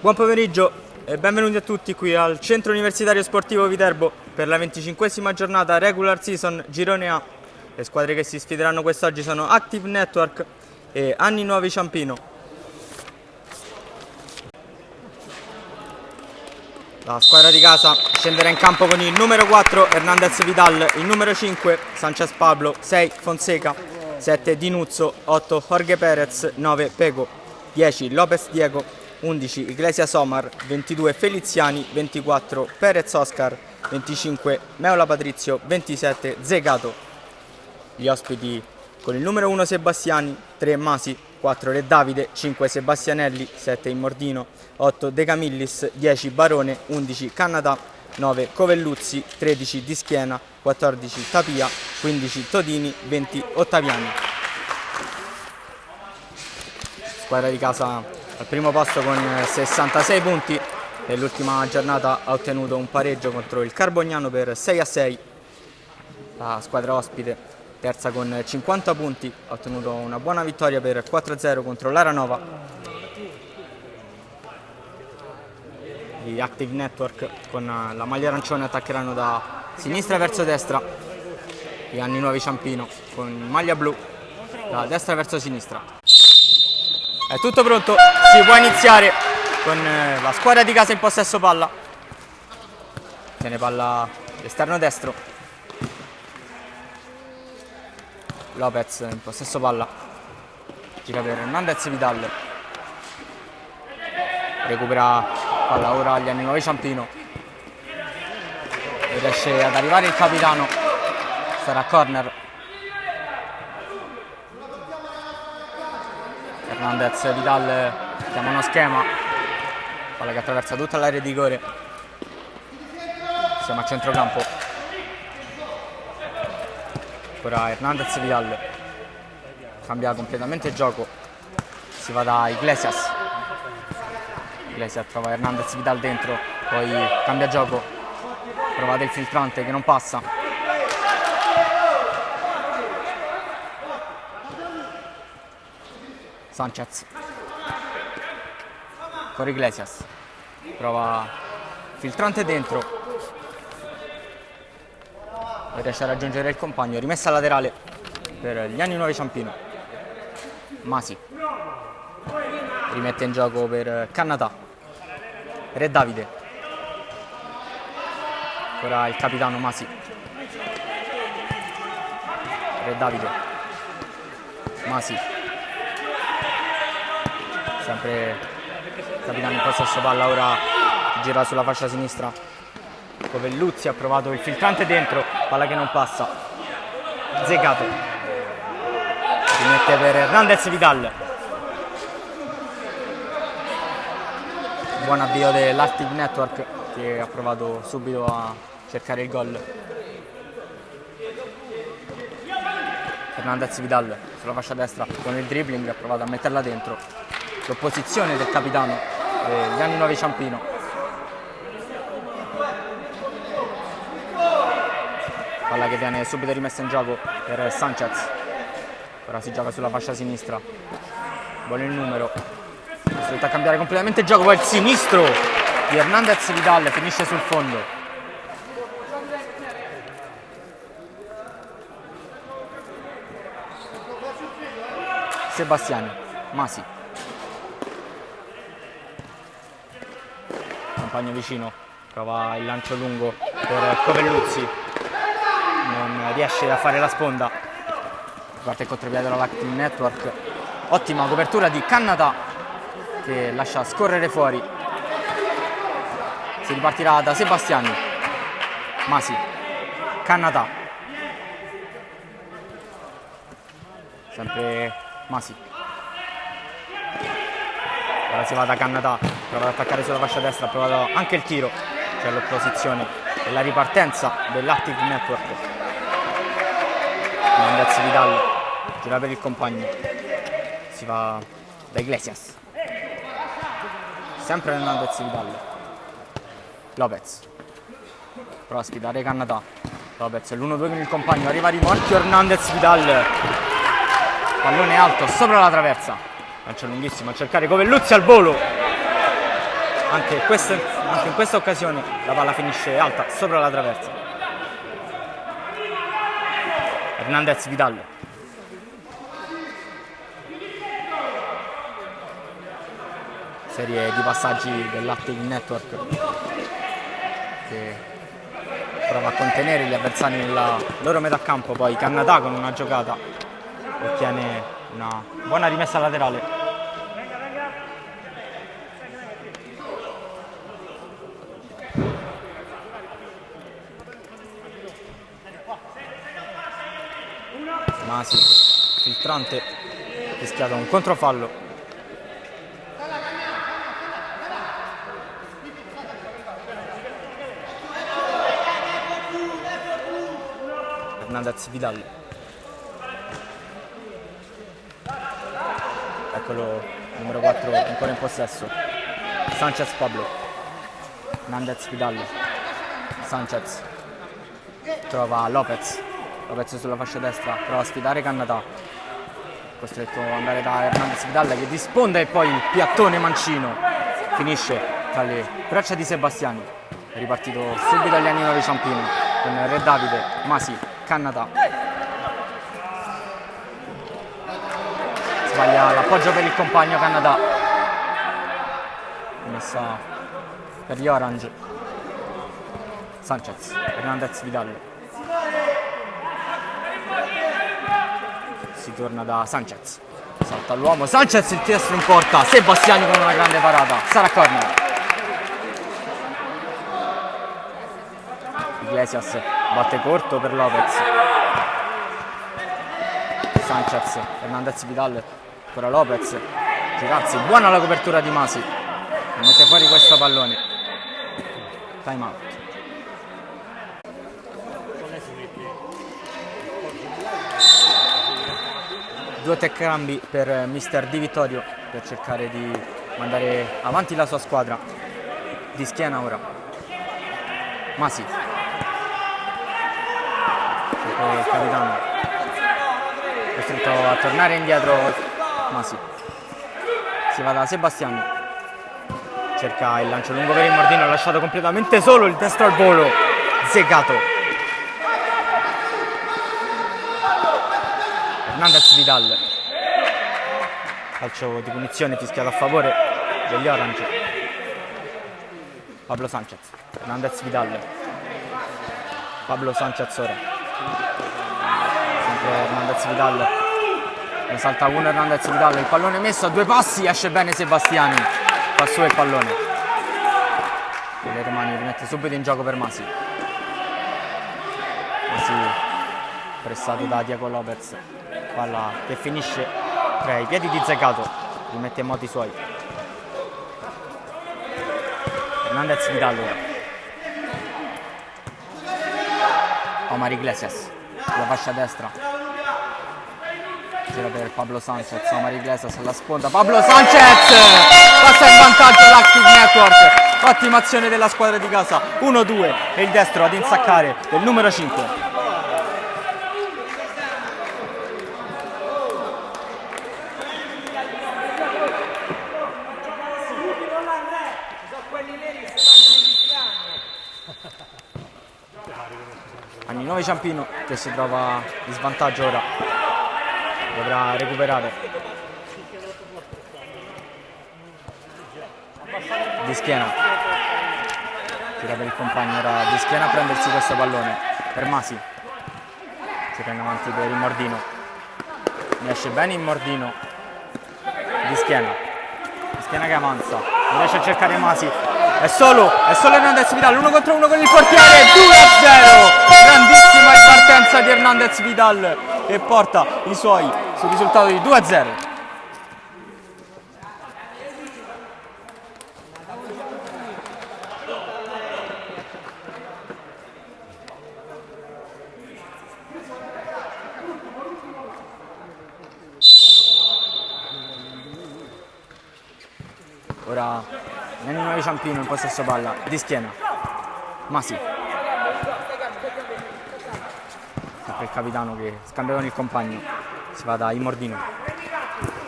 Buon pomeriggio e benvenuti a tutti qui al Centro Universitario Sportivo Viterbo per la 25esima giornata Regular Season Girone A. Le squadre che si sfideranno quest'oggi sono Active Network e Anni Nuovi Ciampino. La squadra di casa scenderà in campo con il numero 4 Hernandez Vidal, il numero 5 Sanchez Pablo, 6 Fonseca, 7 Dinuzzo, 8 Jorge Perez, 9 Pego, 10 Lopez Diego, 11 Iglesias Omar, 22 Feliziani, 24 Perez Oscar, 25 Meola Patrizio, 27 Zegato. Gli ospiti con il numero 1 Sebastiani, 3 Masi, 4 Re Davide, 5 Sebastianelli, 7 Immordino, 8 De Camillis, 10 Barone, 11 Cannatà, 9 Covelluzzi, 13 Di Schiena, 14 Tapia, 15 Todini, 20 Ottaviani. Squadra di casa al primo posto con 66 punti. Nell'ultima giornata ha ottenuto un pareggio contro il Carbognano per 6-6. La squadra ospite, terza con 50 punti, ha ottenuto una buona vittoria per 4-0 contro l'Aranova. Gli Active Network con la maglia arancione attaccheranno da sinistra verso destra. Gli Anni Nuovi Ciampino con maglia blu da destra verso sinistra. È tutto pronto, si può iniziare con la squadra di casa in possesso palla. Tiene palla l'esterno destro. Lopez in possesso palla. Gira per Hernandez Vidal. Recupera palla ora agli Anni Nuovi Ciampino. E riesce ad arrivare il capitano. Sarà corner. Hernandez Vidal chiama uno schema, palla che attraversa tutta l'area di rigore. Siamo a centrocampo. Ora Hernandez Vidal cambia completamente il gioco, si va da Iglesias. Iglesias trova Hernandez Vidal dentro, poi cambia gioco, prova del filtrante che non passa. Sanchez, con Iglesias, prova filtrante dentro e riesce a raggiungere il compagno. Rimessa laterale per gli Anni Nuovi Ciampino. Masi rimette in gioco per Cannatà. Re Davide, ora il capitano Masi. Re Davide, Masi, sempre capitano in possesso palla, ora gira sulla fascia sinistra. Covelluzzi ha provato il filtrante dentro, palla che non passa. Zegato rimette per Hernandez Vidal. Buon avvio dell'Active Network che ha provato subito a cercare il gol. Hernandez Vidal sulla fascia destra con il dribbling ha provato a metterla dentro. L'opposizione del capitano degli Anni Nuovi Ciampino. Palla che viene subito rimessa in gioco per Sanchez. Ora si gioca sulla fascia sinistra. Buono il numero. Costretto a cambiare completamente il gioco. Poi il sinistro di Hernandez Vidal finisce sul fondo. Sebastiani, Masi. Compagno vicino, prova il lancio lungo per Covelluzzi, non riesce a fare la sponda. Parte il contropiede dall'Active Network. Ottima copertura di Cannatà che lascia scorrere fuori. Si ripartirà da Sebastiani. Masi, Cannatà, sempre Masi. Ora si va da Cannatà, prova ad attaccare sulla fascia destra, ha provato anche il tiro. C'è l'opposizione e la ripartenza dell'Active Network. Hernandez Vidal gira per il compagno, si va da Iglesias, sempre Hernandez Vidal. Lopez prova a sfidare Cannatà. Lopez l'1-2 con il compagno, arriva rimorchio Hernandez Vidal, pallone alto sopra la traversa, lancio lunghissimo a cercare Covelluzzi al volo. anche in questa occasione la palla finisce alta sopra la traversa. Hernandez Vidal. Serie di passaggi dell'Active Network che prova a contenere gli avversari nella loro metà campo, poi Canada con una giocata ottiene una buona rimessa laterale. Masi, filtrante, fischiato un controfallo. Hernandez Vidal. Eccolo, numero 4 ancora in possesso. Sanchez Pablo. Hernandez Vidal. Sanchez trova Lopez. Lopez sulla fascia destra, prova a sfidare Canada. Costretto ad andare da Hernandez Vidal che risponde, e poi il piattone mancino finisce tra le braccia di Sebastiani. È ripartito subito agli anni 9 Ciampino con Re Davide, Masi, Canada. Sbaglia l'appoggio per il compagno Canada. Messa per gli Orange. Sanchez, Hernandez Vidal. Si torna da Sanchez, salta l'uomo, Sanchez il destro in porta, Sebastiani con una grande parata, sarà corner. Iglesias batte corto per Lopez. Sanchez, Hernandez Vidal, ancora Lopez, Girazzi, buona la copertura di Masi, mette fuori questo pallone. Time out. Due tecrambi per mister Di Vittorio per cercare di mandare avanti la sua squadra. Di schiena ora Masi, il capitano costretto a tornare indietro. Masi si va da Sebastiani, cerca il lancio lungo per il Mordino, ha lasciato completamente solo, il destro al volo, Zegato. Hernandez Vidal, calcio di punizione fischiato a favore degli Orange. Pablo Sanchez, Hernandez Vidal, Pablo Sanchez ora, sempre Hernandez Vidal, ne salta uno Hernandez Vidal, il pallone messo a due passi, esce bene Sebastiani, fa su il pallone, con le mani rimette subito in gioco per Masi. Masi pressato da Diego Lopez, palla che finisce tra i piedi di Zegato, rimette in moto i suoi. Hernandez Vidal ora. Omar Iglesias sulla fascia destra, gira per Pablo Sanchez, Omar Iglesias alla sponda, Pablo Sanchez passa in vantaggio l'Active Network, ottima azione della squadra di casa, 1-2 e il destro ad insaccare del numero 5. Anni 9 Ciampino che si trova in svantaggio ora, dovrà recuperare. Di schiena, tira per il compagno ora, di schiena a prendersi questo pallone per Masi, si prende avanti per il Mordino, ne esce bene il Mordino. Di schiena che avanza, non riesce a cercare Masi, è solo Hernandez Vidal, 1 contro 1 con il portiere, 2-0, grandissima partenza di Hernandez Vidal e porta i suoi sul risultato di 2-0. Ora Nenni 9 Ciampino in possesso palla, di schiena Masi, sempre il capitano che scambia con il compagno, si va da Imordino,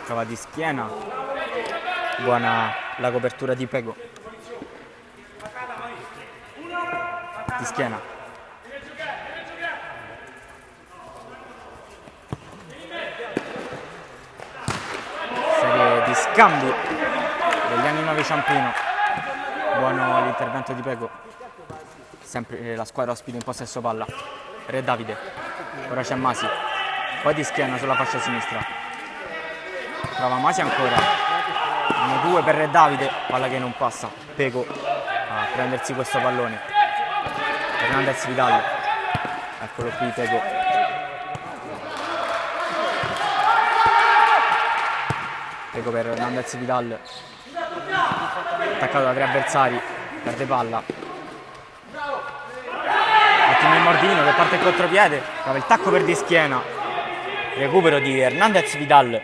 trova di schiena, buona la copertura di Pego. di schiena. Serie di scambi degli anni 9 Ciampino. Buono l'intervento di Pego. Sempre la squadra ospite in possesso palla. Re Davide. Ora c'è Masi. Poi di schiena sulla fascia sinistra. Prova Masi ancora. 1-2 per Re Davide. Palla che non passa. Pego a prendersi questo pallone. Hernandez Vidal. Eccolo qui Pego. Pego per Hernandez Vidal. Attaccato da 3 avversari. Perde palla. Ottimo il Mordino che parte il contropiede. Trova il tacco per di schiena. Recupero di Hernandez Vidal.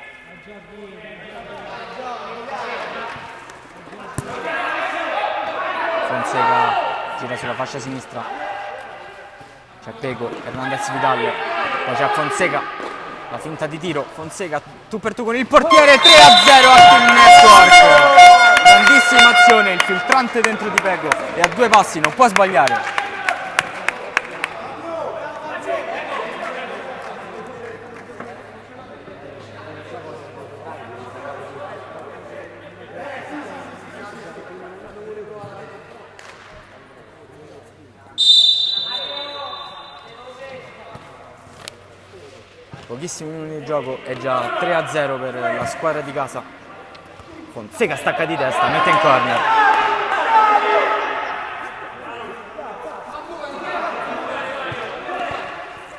Fonseca gira sulla fascia sinistra. C'è Pego, Hernandez Vidal. Poi c'è Fonseca. La finta di tiro. Fonseca tu per tu con il portiere. 3-0 a Team Network. Grandissima azione. Il filtrante dentro di Pego. E a 2 passi non può sbagliare. Pochissimi minuti di gioco e già 3-0 per la squadra di casa. Fonseca stacca di testa, mette in corner.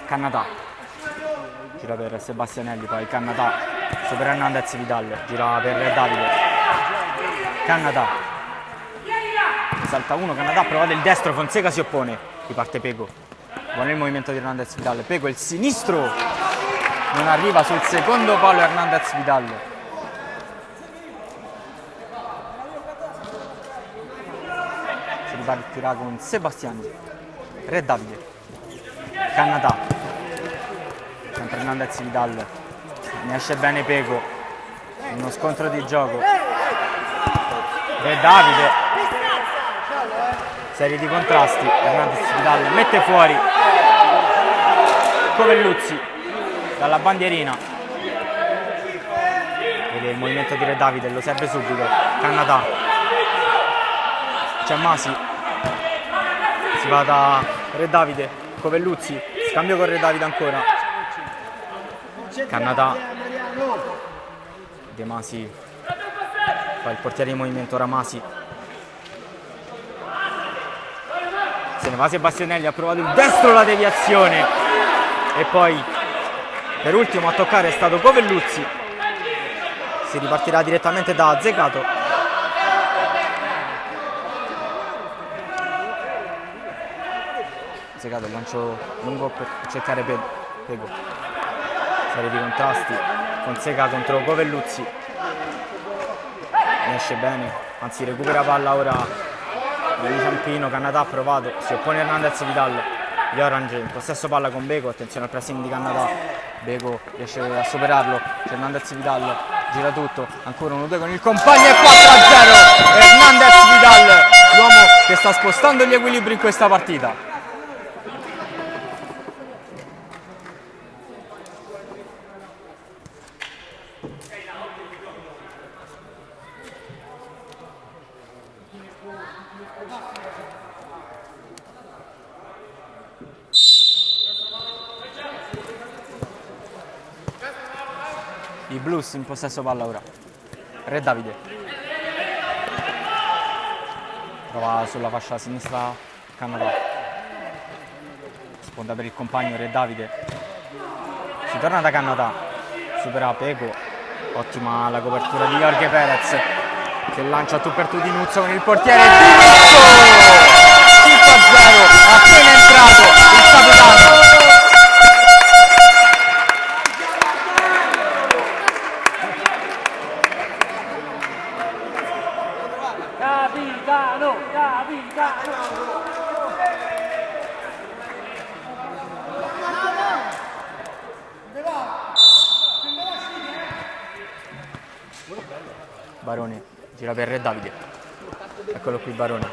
Cannatà gira per Sebastianelli, poi Cannatà supera Hernandez Vidal, gira per Davide. Cannatà salta uno, Cannatà provate il destro, Fonseca si oppone, riparte Pego. Buono il movimento di Hernandez Vidal. Pego il sinistro non arriva sul secondo palo Hernandez Vidal. Si ripartirà con Sebastiani. Re Davide. Cannatà. Sempre Hernandez Vidal. Ne esce bene Pego. Uno scontro di gioco. Re Davide. Serie di contrasti. Hernandez Vidal mette fuori Covelluzzi dalla bandierina. Vede il movimento di Re Davide, lo serve subito. Cannatà. C'è Masi. Si va da Re Davide. Covelluzzi. Scambio con Re Davide ancora. Cannatà. De Masi fa il portiere in movimento. Ora Masi. Se ne va Sebastianelli, ha provato il destro, la deviazione. E poi per ultimo a toccare è stato Covelluzzi. Si ripartirà direttamente da Zecato. Zecato il lancio lungo per cercare Pego. Serie di contrasti. Fonseca contro Covelluzzi. Ne esce bene, anzi recupera palla ora di Ciampino. Cannatà ha provato, si oppone Hernandez Vidal. Gli Orange in possesso palla con Bego, attenzione al pressing di Cannatà. Bego riesce a superarlo, c'è Hernandez Vidal, gira tutto, ancora 1-2 con il compagno e 4-0. Hernandez Vidal, l'uomo che sta spostando gli equilibri in questa partita. I Blues in possesso palla ora. Re Davide. Prova sulla fascia sinistra Cannatà. Sponda per il compagno Re Davide. Si torna da Cannatà. Supera Pego. Ottima la copertura di Jorge Perez, che lancia tu per tu di Nuzzo con il portiere. Nuzzo! 5-0. Appena entrato il capitano. Barone gira per Re Davide. Eccolo qui Barone.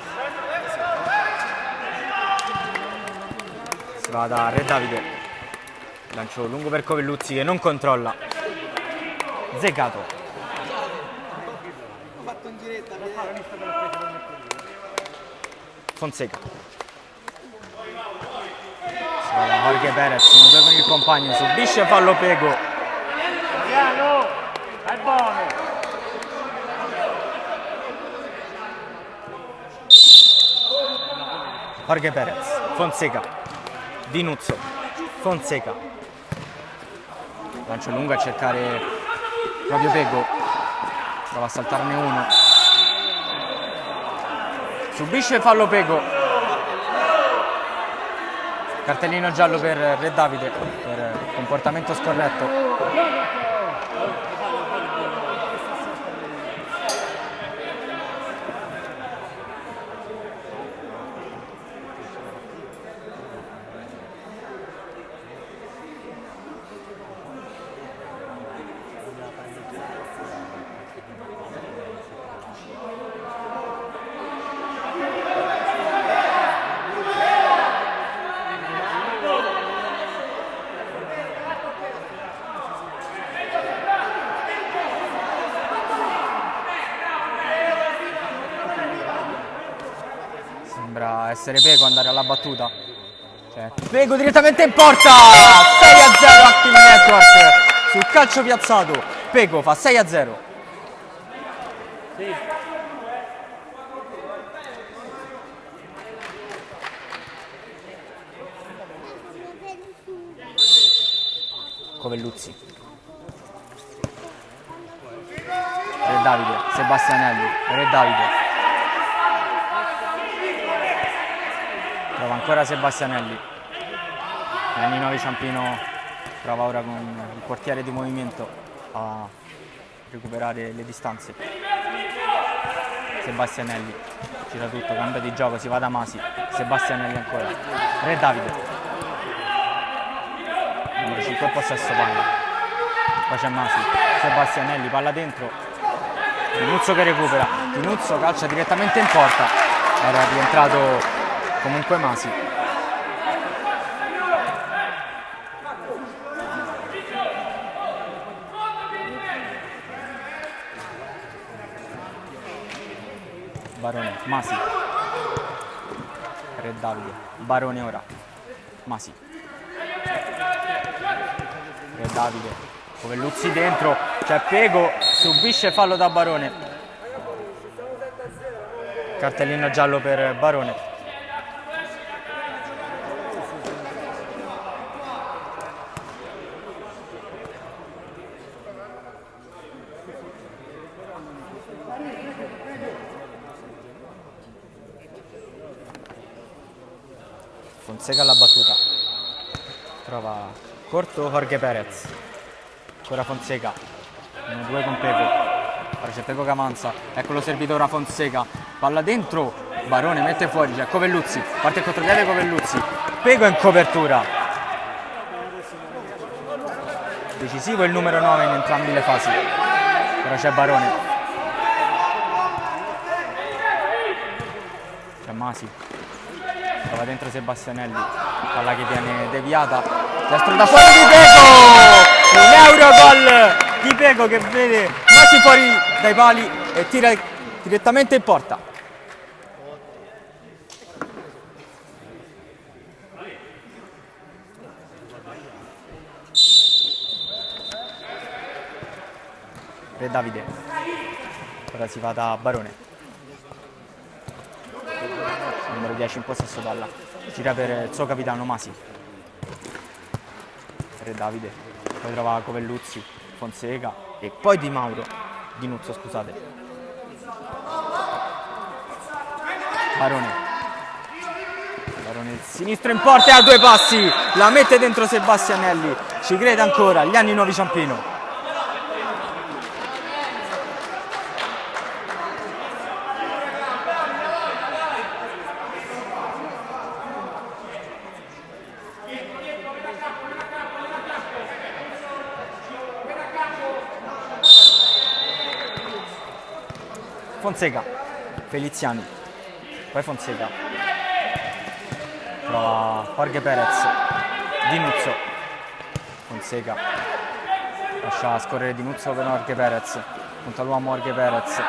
va da Re Davide, lancio lungo per Covelluzzi che non controlla, Zegato, Fonseca, si va da Jorge Perez, 1-2 con il compagno, subisce fallo Pego, è buono. Jorge Perez, Fonseca, Dinuzzo, Fonseca, lancio lungo a cercare proprio Pego, prova a saltarne uno, subisce fallo Pego, cartellino giallo per Re Davide per comportamento scorretto. Sembra essere Pego andare alla battuta. Cioè, Pego direttamente in porta! 6-0 Active Network sul calcio piazzato. Pego fa 6-0. Sì. Covelluzzi. Re Davide, Sebastianelli, Re Davide. Prova ancora Sebastianelli. Gianni Novi Ciampino prova ora con il portiere di movimento a recuperare le distanze. Sebastianelli gira tutto, cambia di gioco, si va da Masi. Sebastianelli ancora. Re Davide. Numero 5 possesso palla. Poi c'è Masi. Sebastianelli, palla dentro. Dinuzzo che recupera. Dinuzzo calcia direttamente in porta. Era rientrato comunque Masi. Barone, Masi. Re Davide. Barone ora. Masi. Re Davide. Covelluzzi dentro. C'è Pego. Subisce fallo da Barone. Cartellino giallo per Barone. Fonseca alla battuta, trova corto Jorge Perez, ancora Fonseca, 1-2 con Pego, ora c'è Pego che avanza, eccolo servito ora Fonseca, palla dentro, Barone mette fuori, c'è Covelluzzi, parte il contropiede Covelluzzi, Pego in copertura, decisivo il numero 9 in entrambe le fasi, ora c'è Barone, c'è Masi. Va dentro Sebastianelli, palla che viene deviata, destro da fuori di Pego, un Eurogol di Pego che vede Masi fuori dai pali e tira direttamente in porta. Re Davide, ora si va da Barone. Numero 10 in possesso palla, gira per il suo capitano Masi. Re Davide, poi trova Covelluzzi, Fonseca e poi Di Mauro, Dinuzzo scusate. Barone, Barone il sinistro in porta e a due passi, la mette dentro Sebastianelli, ci crede ancora, gli anni Novi Ciampino. Fonseca, Feliziani, poi Fonseca, Trova Jorge Perez, Dinuzzo, Fonseca, lascia scorrere Dinuzzo per Jorge Perez, punta l'uomo Jorge Perez,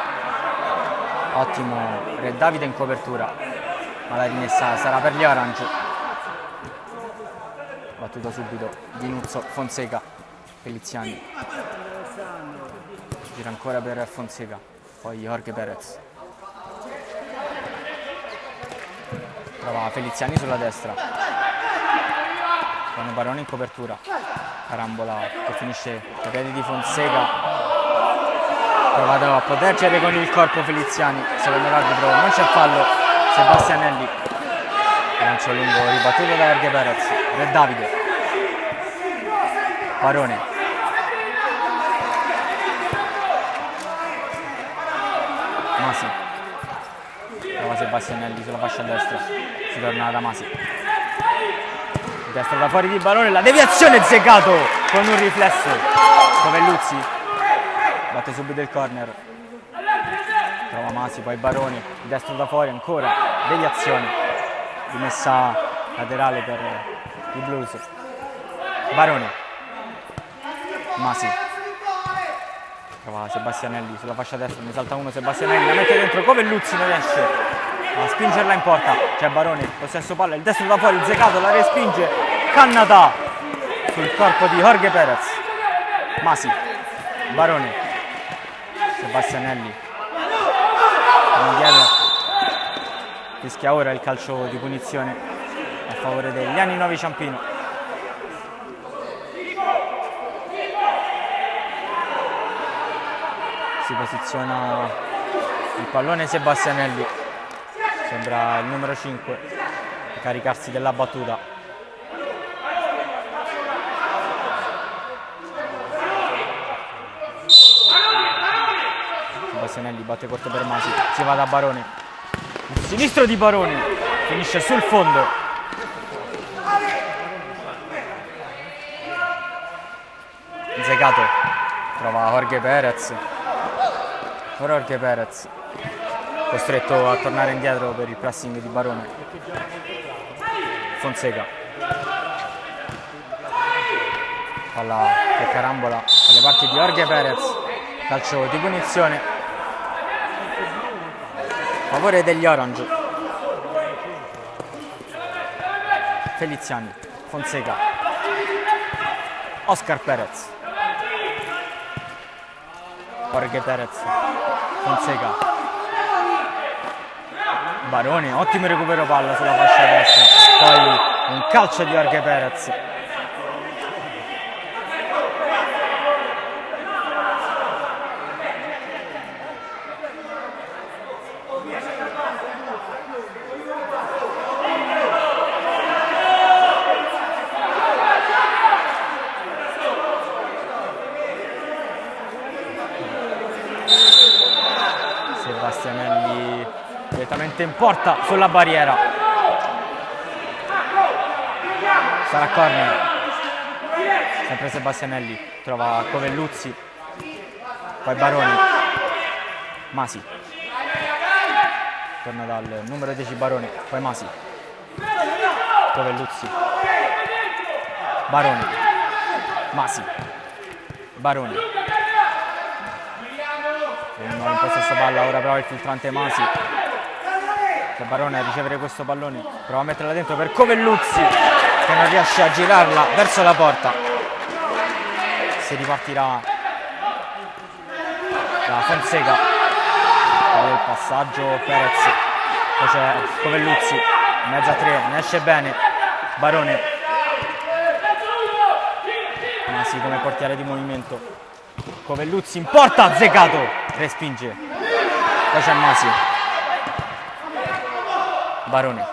ottimo Re Davide in copertura, ma la rimessa sarà per gli Orange. Battuta subito Dinuzzo, Fonseca, Feliziani, gira ancora per Fonseca, poi Jorge Perez, trova Feliziani sulla destra, con Barone in copertura, carambola che finisce ai piedi di Fonseca, provato a proteggere con il corpo Feliziani, secondo l'arbitro non c'è fallo, Sebastianelli, lancio lungo ribattuto da Jorge Perez, Re Davide, Barone, Masi, trova Sebastianelli sulla fascia destra, si torna da Masi, destra da fuori di Barone, la deviazione Zegato con un riflesso, Covelluzzi batte subito il corner, trova Masi, poi Baroni, destro da fuori ancora, deviazione, rimessa laterale per i Blues, Barone, Masi, trova Sebastianelli sulla fascia destra, ne salta uno Sebastianelli, la mette dentro, Covelluzzi non riesce a spingerla in porta, c'è Baroni, possesso palla, il destro da fuori, Zegato la respinge, Cannata sul corpo di Jorge Perez, Masi, Barone, Sebastianelli, indietro, fischia ora il calcio di punizione a favore degli Anni Nuovi Ciampino. Si posiziona il pallone Sebastianelli, sembra il numero 5 caricarsi della battuta. Sebastianelli batte corto per Masi, si va da Barone, il sinistro di Barone finisce sul fondo, Zegato trova Jorge Perez, ora Jorge Perez costretto a tornare indietro per il pressing di Barone, Fonseca, palla che carambola alle parti di Jorge Perez, calcio di punizione a favore degli Orange. Feliziani, Fonseca, Oscar Perez, Jorge Perez, Fonseca, Barone, ottimo recupero palla sulla fascia destra, poi un calcio di Jorge Perez. Sebastianelli direttamente in porta sulla barriera, sarà corner, sempre Sebastianelli, trova Covelluzzi, poi Baroni, Masi, torna dal numero 10 Baroni, poi Masi, Covelluzzi, Baroni, Masi, Baroni, in possesso palla, ora prova il filtrante Masi, che Barone a ricevere questo pallone, prova a metterla dentro per Covelluzzi che non riesce a girarla verso la porta, si ripartirà da Fonseca, poi il passaggio Perez, poi c'è Covelluzzi, in mezzo a 3, ne esce bene Barone, Masi come portiere di movimento, Covelluzzi in porta, Zegato respinge, poi c'è Masi, Barone,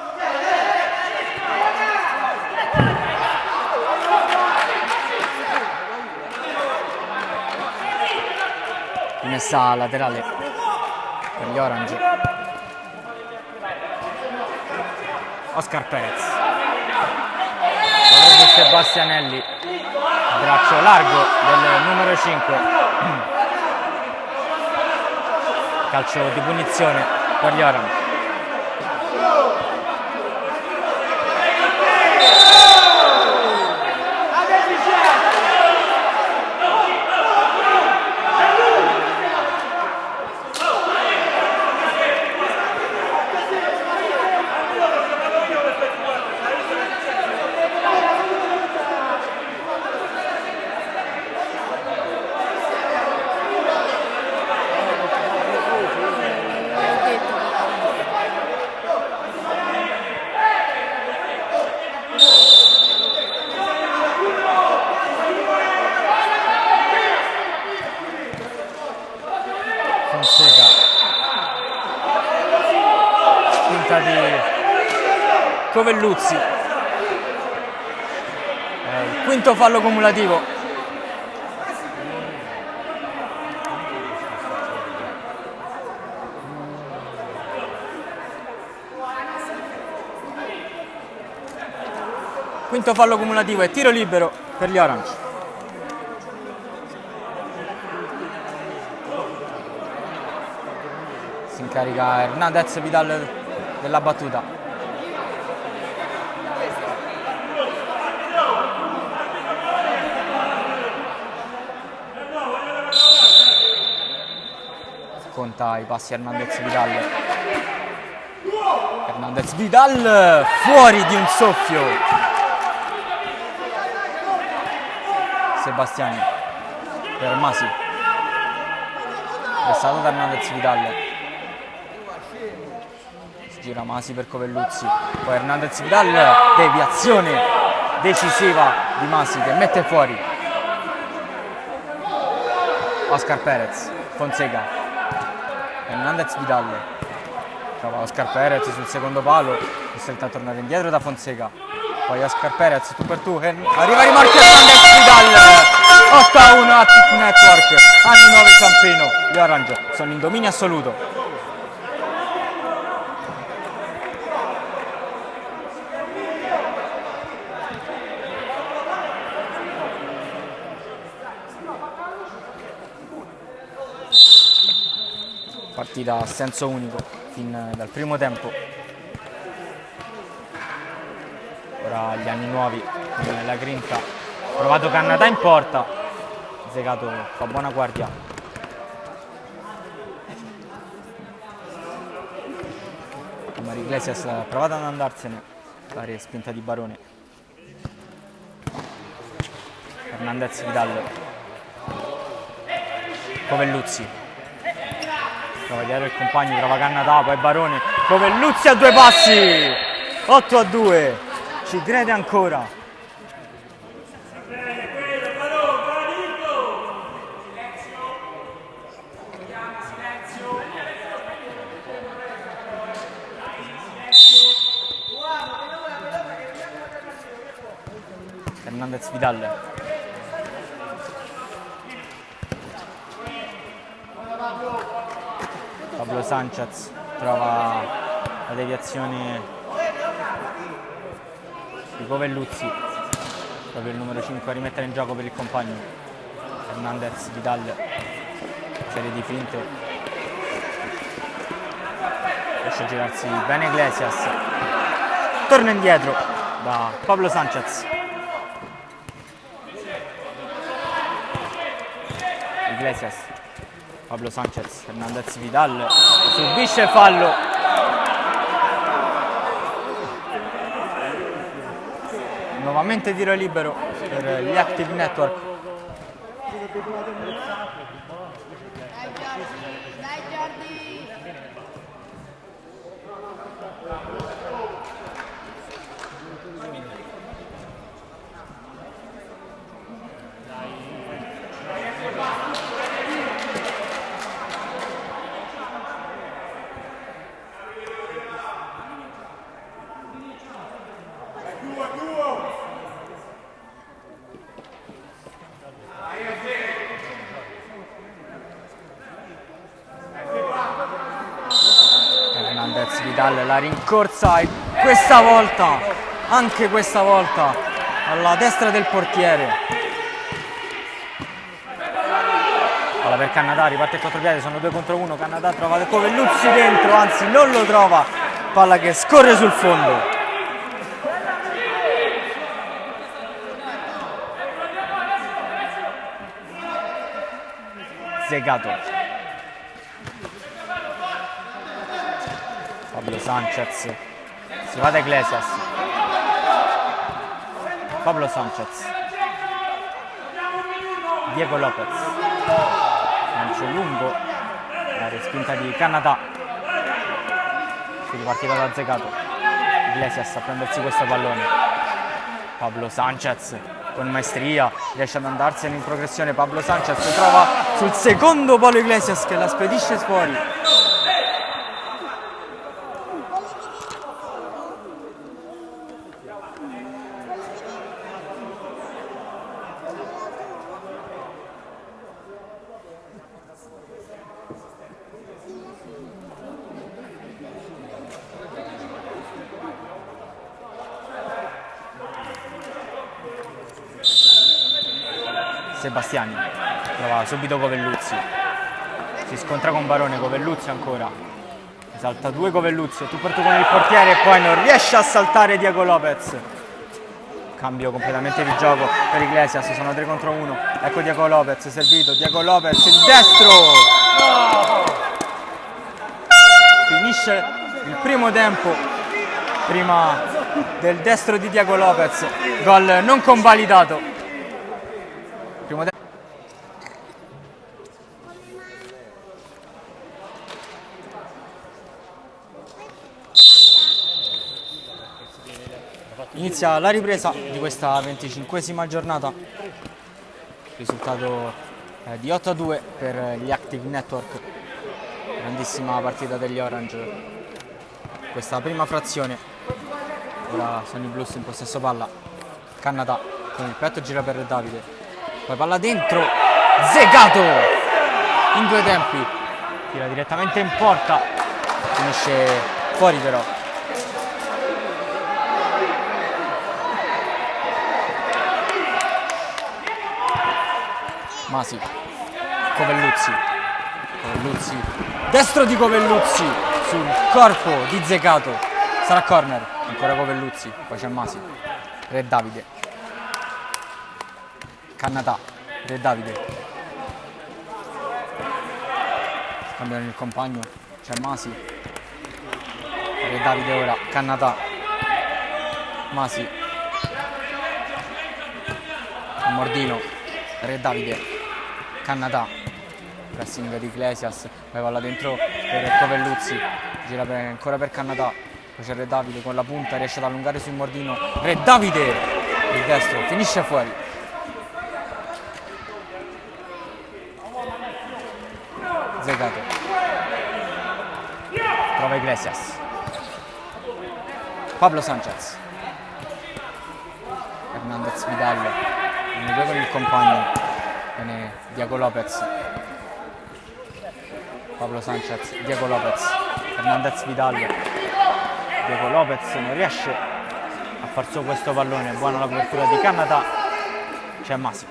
rimessa laterale per gli Orange, Oscar Perez, dovrebbe Sebastianelli, braccio largo del numero 5, calcio di punizione per gli Orange. spinta di Covelluzzi. Il quinto fallo cumulativo. Quinto fallo cumulativo e tiro libero per gli Orange. Si incarica Hernandez Vidal della battuta. Conta i passi Hernandez Vidal. Hernandez Vidal fuori di un soffio. Sebastiani per Masi, pressato da Hernandez Vidal, si gira Masi per Covelluzzi, poi Hernandez Vidal, deviazione decisiva di Masi che mette fuori Oscar Perez. Fonseca, Hernandez Vidal, trova Oscar Perez sul secondo palo, costretto a tornare indietro da Fonseca. Poi Oscar Perez, tu per tu, arriva a rimorchio Hernandez Vidal, 8-1 a Tip Network, anni 9 Ciampino, gli Orange sono in dominio assoluto. Partita a senso unico fin dal primo tempo. Ora gli anni nuovi con la grinta, provato Cannatà in porta, Zegato fa buona guardia. Mario Iglesias ha provato ad andarsene, pare spinta di Barone. Hernandez Vidal, Covelluzzi, prova dietro il compagno, trova Cannatà, poi Barone, Covelluzzi a due passi, 8-2. Ci crede ancora. Hernandez Vidal. Pablo Sanchez trova la deviazione di Covelluzzi, proprio il numero 5 a rimettere in gioco per il compagno. Hernandez Vidal, serie di finte, riesce a girarsi bene Iglesias, torna indietro da Pablo Sanchez. Iglesias, Pablo Sanchez, Hernandez Vidal, subisce fallo. Nuovamente tiro libero per gli Active Network. Dai Giordi! Hernandez Vidal, la rincorsa e questa volta, anche questa volta, alla destra del portiere. Palla per Cannatà, riparte il contropiede, sono 2 contro 1, Cannatà trova Covelluzzi dentro, anzi non lo trova, palla che scorre sul fondo. Zegato, Pablo Sanchez, si va da Iglesias, Pablo Sanchez, Diego Lopez, lancio lungo, la respinta di Cannatà, si ripartita da Zegato, Iglesias a prendersi questo pallone, Pablo Sanchez con maestria riesce ad andarsene in progressione, Pablo Sanchez trova sul secondo palo Iglesias che la spedisce fuori. Sebastiani prova subito Covelluzzi, si scontra con Barone, Covelluzzi ancora, salta 2 Covelluzzi, tu per tu con il portiere e poi non riesce a saltare Diego Lopez. Cambio completamente di gioco per Iglesias, sono 3 contro 1, ecco Diego Lopez servito, Diego Lopez il destro, finisce il primo tempo prima del destro di Diego Lopez, gol non convalidato. Primo tempo. Inizia la ripresa di questa 25esima giornata, risultato di 8-2 per gli Active Network, grandissima partita degli Orange questa prima frazione. Ora sono i Blues in possesso palla, Cannata con il petto gira per Davide, poi palla dentro, Zegato in 2 tempi, tira direttamente in porta, finisce fuori però. Masi, Covelluzzi, destro di Covelluzzi sul corpo di Zegato, sarà corner, ancora Covelluzzi, poi c'è Masi, Re Davide, Cannata, Re Davide, cambiano il compagno, c'è Masi, Re Davide ora, Cannata, Masi, Mordino, Re Davide, Cannata, pressing di Iglesias, poi va là dentro per Covelluzzi, gira ancora per Cannata, poi c'è Re Davide con la punta, riesce ad allungare sul Mordino, Re Davide, il destro, finisce fuori. Zegato, trova Iglesias, Pablo Sanchez, Hernandez Vidal, due con il compagno, viene Diego Lopez, Pablo Sanchez, Diego Lopez, Hernandez Vidal, Diego Lopez non riesce a far su questo pallone, buona la copertura di Cannata, c'è Masi,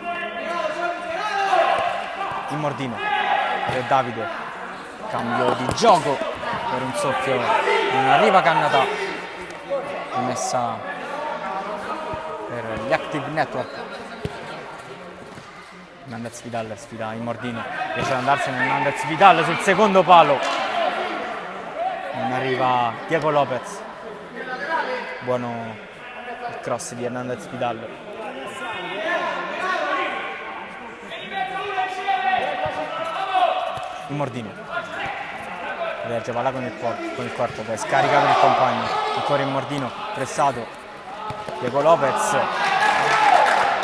il Mordino, Re Davide, cambio di gioco per un soffio, non arriva Cannata, rimessa per gli Active Network. Hernandez Vidal sfida il Mordino, riesce ad andarsene Hernandez Vidal sul secondo palo, non arriva Diego Lopez, buono il cross di Hernandez Vidal. Il Mordino regge palla con il corpo, poi scarica per il compagno, ancora il Mordino pressato, Diego Lopez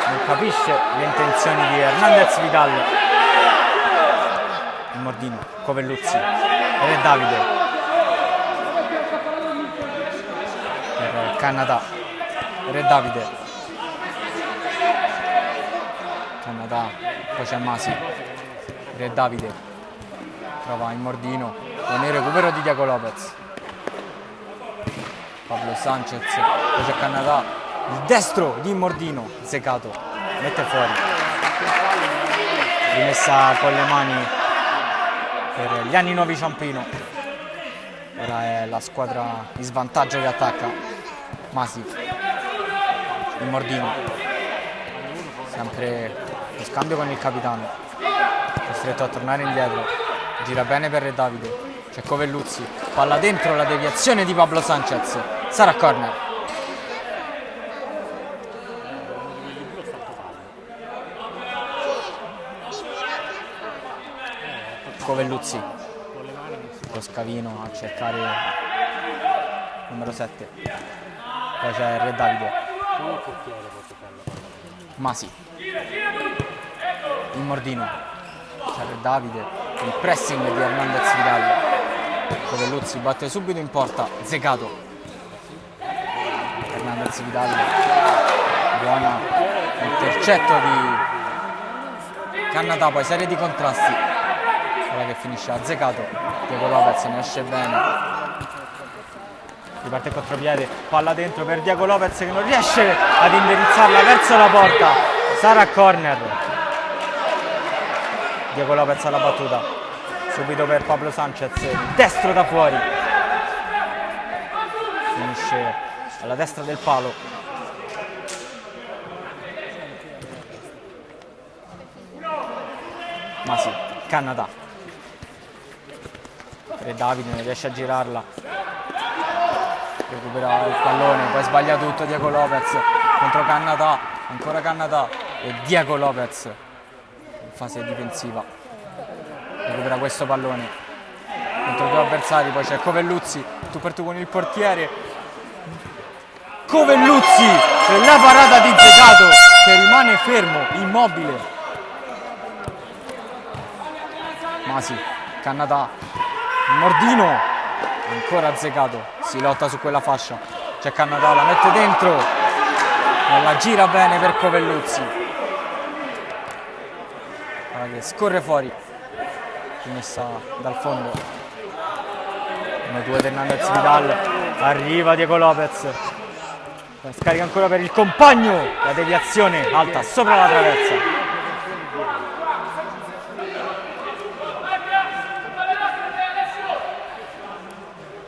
non capisce le intenzioni di Hernandez Vidal, il Mordino, Covelluzzi, Re Davide per Cannata, Re Davide, Cannata, poi c'è Masi, Re Davide, trova il Mordino, con il recupero di Diego Lopez, Pablo Sanchez, poi c'è Cannata, il destro di Mordino, Zegato, mette fuori, rimessa con le mani per gli anni nuovi Ciampino, ora è la squadra in svantaggio che attacca, Masi, il Mordino, sempre lo scambio con il capitano, costretto a tornare indietro, gira bene per Re Davide, c'è Covelluzzi, palla dentro, la deviazione di Pablo Sanchez, sarà corner. Covelluzzi, lo scavino a cercare numero 7, poi c'è Re Davide, Masi, il Mordino, c'è Re Davide, il pressing di Hernandez Vidal, Covelluzzi batte subito in porta, Zegato, Hernandez Vidal, buona intercetto di Cannata, poi serie di contrasti, che finisce a Zegato, Diego Lopez ne esce bene, riparte il contropiede, palla dentro per Diego Lopez che non riesce ad indirizzarla verso la porta, sarà corner. Diego Lopez alla battuta, subito per Pablo Sanchez, destro da fuori, finisce alla destra del palo. Masi, Canada, Re Davide non riesce a girarla, recupera il pallone, poi sbaglia tutto Diego Lopez contro Canada, ancora Canada e Diego Lopez in fase difensiva recupera questo pallone contro i due avversari, poi c'è Covelluzzi, tu per tu con il portiere, Covelluzzi e la parata di Zegato che rimane fermo, immobile. Masi, Canada, Mordino, ancora Zegato, si lotta su quella fascia, c'è Canada, la mette dentro, non la gira bene per Covelluzzi, guarda che scorre fuori, rimessa dal fondo, 1-2 di Hernandez Vidal, arriva Diego Lopez, scarica ancora per il compagno, la deviazione alta sopra la traversa.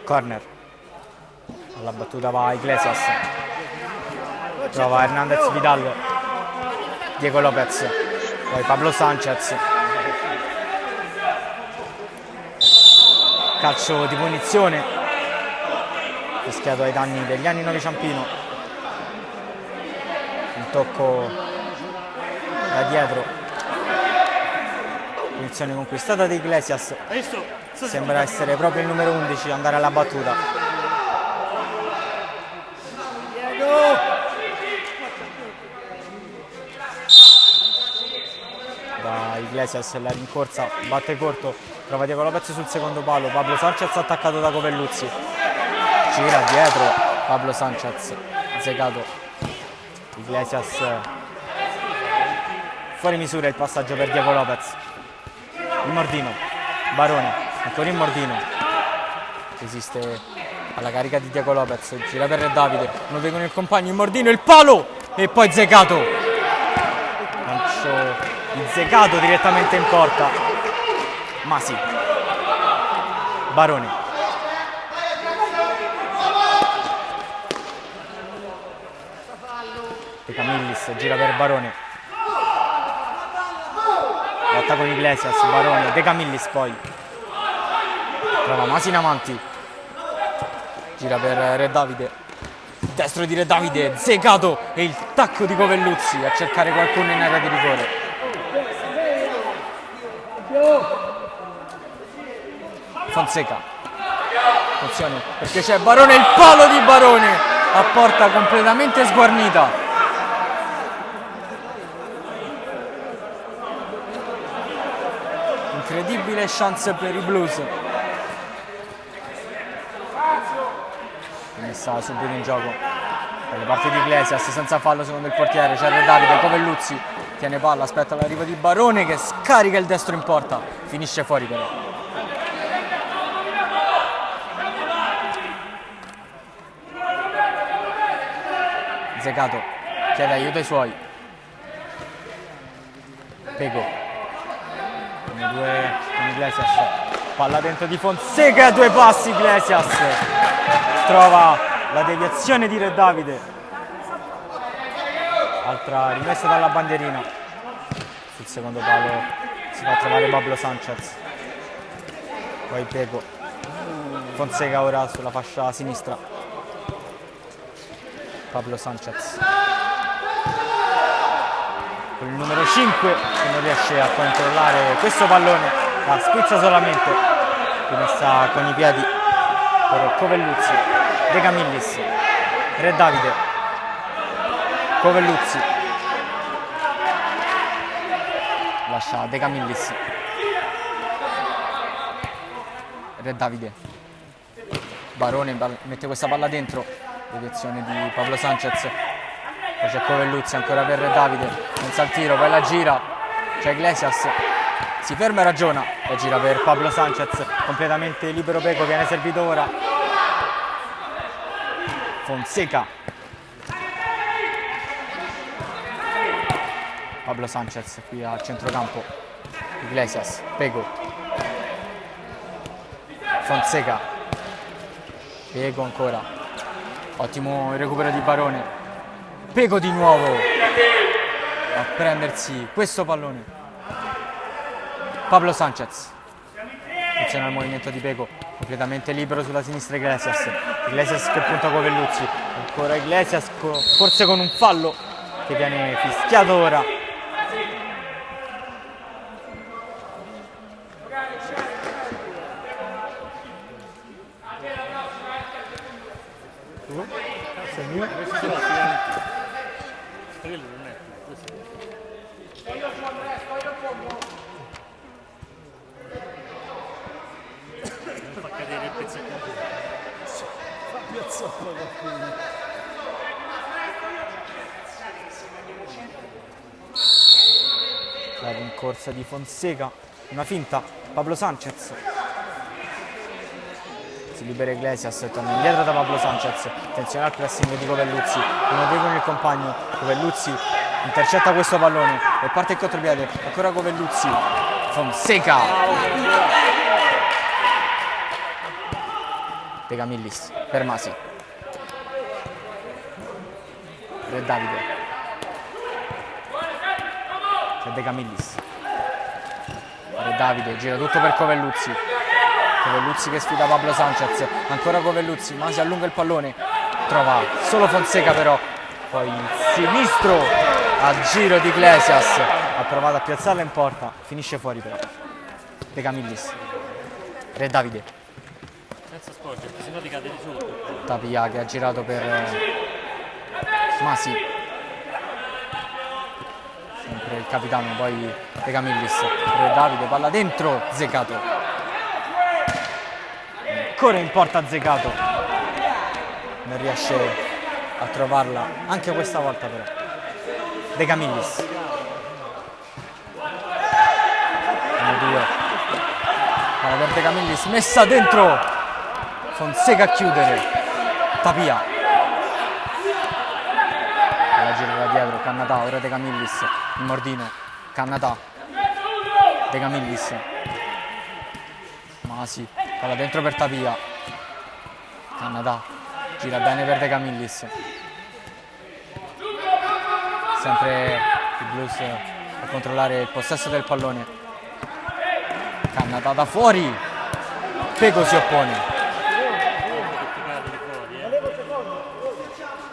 Corner, alla battuta va Iglesias, trova Hernandez Vidal, Diego Lopez, poi Pablo Sanchez, calcio di punizione fischiato ai danni degli Anni Ciampino, un tocco da dietro, punizione conquistata da Iglesias. Sembra essere proprio il numero 11 andare alla battuta. Da Iglesias la rincorsa, batte corto, trova Diego Lopez sul secondo palo, Pablo Sanchez attaccato da Covelluzzi, gira dietro Pablo Sanchez, Zegato, Iglesias, fuori misura il passaggio per Diego Lopez, il Mordino, Barone. Ancora in Mordino, resiste alla carica di Diego Lopez, gira per Re Davide, non vedono il compagno, in Mordino, il palo e poi Zegato, lancio di Zegato direttamente in porta. Masi, Barone, De Camillis gira per Barone, lotta con Iglesias, Barone, De Camillis poi trova Masi in avanti, gira per Re Davide, destro di Re Davide, Zegato e il tacco di Covelluzzi a cercare qualcuno in area di rigore. Fonseca, attenzione perché c'è Barone, il palo di Barone a porta completamente sguarnita. Incredibile chance per i Blues. Messa subito in gioco dalle parti di Iglesias, senza fallo secondo il portiere, c'è Re Davide, Covelluzzi tiene palla, aspetta l'arrivo di Barone che scarica il destro in porta, finisce fuori però. Zegato chiede aiuto ai suoi, Pego, due con Iglesias, palla dentro di Fonseca, a due passi Iglesias, trova la deviazione di Re Davide, altra rimessa dalla bandierina, sul secondo palo si fa trovare Pablo Sanchez, poi Pego, Fonseca ora sulla fascia sinistra, Pablo Sanchez con il numero 5 che non riesce a controllare questo pallone, la spizza solamente, rimessa con i piedi per Covelluzzi, De Camillis, Re Davide, Covelluzzi, lascia De Camillis, Re Davide, Barone mette questa palla dentro, deviazione di Pablo Sanchez, poi c'è Covelluzzi ancora per Re Davide, pensa al tiro, poi la gira, c'è Iglesias, si ferma e ragiona, la gira per Pablo Sanchez, completamente libero Pego, viene servito ora, Fonseca, Pablo Sanchez qui al centrocampo, Iglesias, Pego, Fonseca, Pego ancora, ottimo il recupero di Barone, Pego di nuovo a prendersi questo pallone, Pablo Sanchez, funziona il movimento di Pego, completamente libero sulla sinistra Iglesias, Iglesias che punta Covelluzzi, ancora Iglesias forse con un fallo che viene fischiato ora. Quello non è questo. Non fa cadere il pezzetto. La rincorsa di Fonseca, una finta, Pablo Sanchez. Si libera Iglesias, torna indietro da Pablo Sanchez, attenzione al pressing di Covelluzzi, 1-2 con il compagno, Covelluzzi intercetta questo pallone e parte il contropiede, ancora Covelluzzi, Fonseca, De Camillis per Masi, Re Davide, c'è De Camillis, Re Davide gira tutto per Covelluzzi, Covelluzzi che sfida Pablo Sanchez, ancora Covelluzzi, Masi allunga il pallone, trova solo Fonseca però, poi il sinistro a giro di Iglesias, ha provato a piazzarla in porta, finisce fuori però. De Camillis, Re Davide, Senza sporgere, se no ti cade di sotto. Tapia che ha girato per Masi, sempre il capitano, poi De Camillis, Re Davide, palla dentro, Zeccato. Ancora in porta Zeccato, non riesce a trovarla anche questa volta però. De Camillis, 1-2, palla per De Camillis, messa dentro, Fonseca a chiudere, Tapia, la gira da dietro, Cannatà, ora De Camillis, il Mordino, Cannatà, De Camillis, Masi, palla dentro per Tapia, Cannatà, gira bene per De Camillis, sempre i Blues a controllare il possesso del pallone, Cannatà da fuori, Pego si oppone,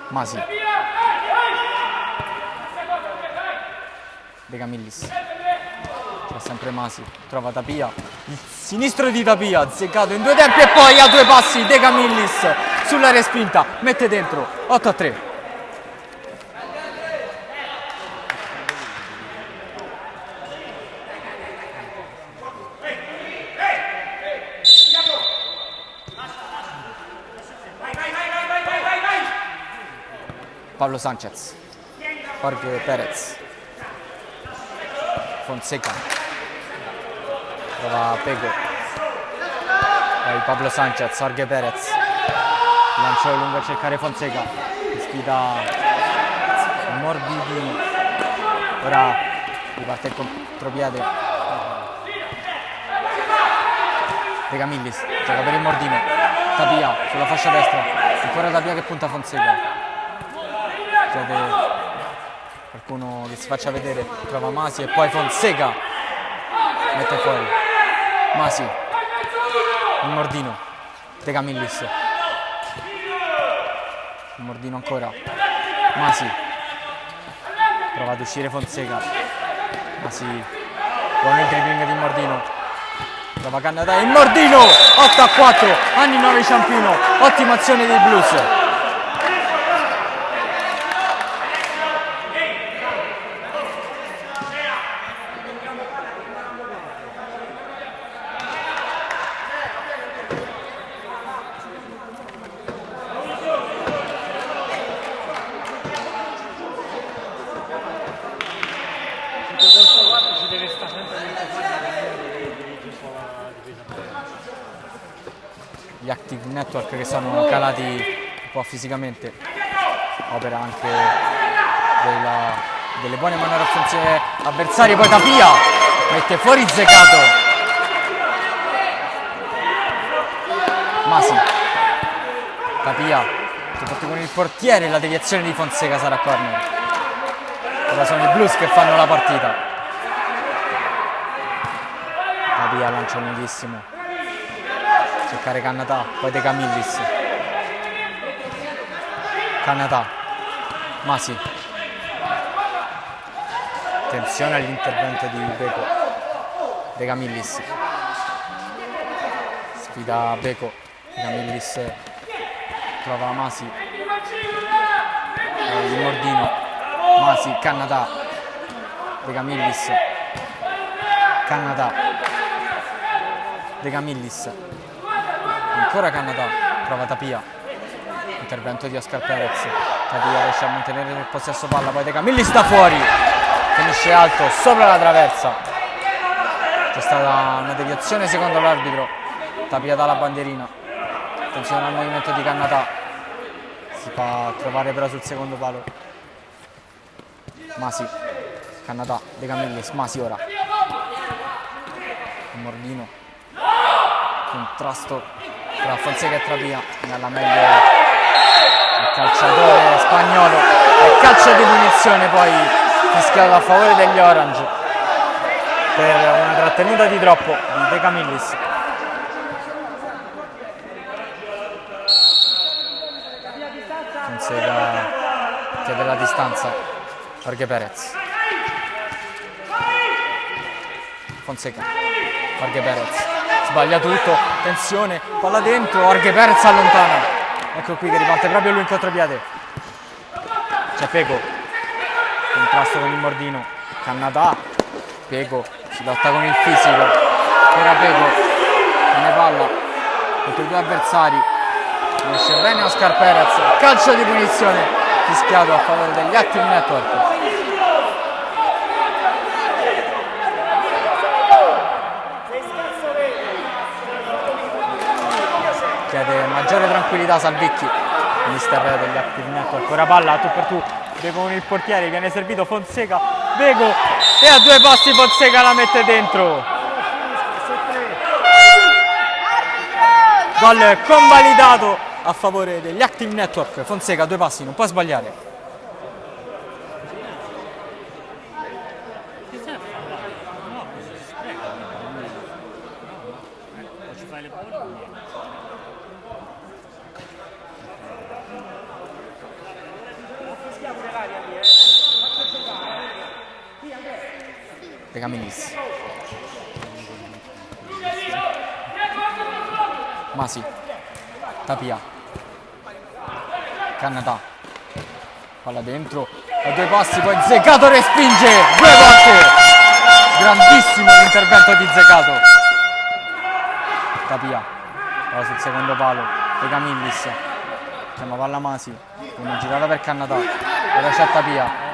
Masi, De Camillis, c'è sempre Masi, trova Tapia, il sinistro di Tapia, Zeccato in due tempi e poi a due passi De Camillis sulla respinta, mette dentro, 8-3. Pablo Sanchez, Jorge Perez, Fonseca, trova Pego, poi Pablo Sanchez, Jorge Perez, lanciò lungo a cercare Fonseca, sfida Morbidi, ora riparte il contropiede, De Camillis, gioca per il Mordino, Tapia sulla fascia destra, ancora Tapia che punta Fonseca. Chiede qualcuno che si faccia vedere, trova Masi e poi Fonseca mette fuori, Masi, il Mordino, De Camillis, il Mordino ancora, Masi, prova ad uscire Fonseca, Masi con il dribbling di Mordino, trova Cannatà, il Mordino, 8-4, anni 9 Ciampino, ottima azione dei Blues. Ci deve stare sempre dentro dirige un po' la difesa. Gli Active Network che sono calati un po' fisicamente, opera anche delle buone manere offensive avversarie, poi Tapia Mette fuori Zecato. Masi. Tapia. Con il portiere, la deviazione di Fonseca sarà corner. Ora sono i Blues che fanno la partita. Tapia lancia lunghissimo. Cercare Cannatà, poi De Camillis. Cannatà. Masi. Attenzione all'intervento di Beko. De Camillis. Sfida Beko. De Camillis trova Masi. Il Mordino. Masi, Cannatà. De Camillis. Cannatà. De Camillis. Ancora Cannatà. Prova Tapia. Intervento di Oscar Perez. Tapia riesce a mantenere il possesso palla. Poi De Camillis sta fuori. Finisce alto sopra la traversa. C'è stata una deviazione secondo l'arbitro. Tapia dalla bandierina. Attenzione al movimento di Cannatà. Si fa trovare però sul secondo palo. Masi. Cannatà. De Camillis. Masi ora. Mordino. Contrasto tra Fonseca e Tapia. Nella meglio il calciatore spagnolo. E calcio di punizione poi fischiato a favore degli Orange per una trattenuta di troppo di De Camillis. Fonseca chiede la distanza. Jorge Perez. Fonseca. Jorge Perez. Sbaglia tutto. Attenzione. Palla dentro. Jorge Perez allontana. Ecco qui che riparte proprio lui in contropiede. C'è Pego. Contrasto con il Mordino. Cannatà. Pego si lotta con il fisico. Ora Pego tiene palla contro i due avversari. Riesce bene Oscar Perez. Calcio di punizione fischiato a favore degli Active Network. Chiede maggiore tranquillità Salvicchi, mister degli Active Network. Ora palla tu per tu. Bego con il portiere, viene servito Fonseca, Bego e a due passi Fonseca la mette dentro. Gol convalidato a favore degli Active Network. Fonseca a due passi, non può sbagliare. De Camillis. Masi. Tapia. Cannatà. Palla dentro. A due passi, poi Zecato respinge. Due volte. Grandissimo l'intervento di Zecato. Tapia. Palla sul secondo palo. De Camillis. Chiama palla Masi. Una girata per Cannatà. Ora c'è Tapia.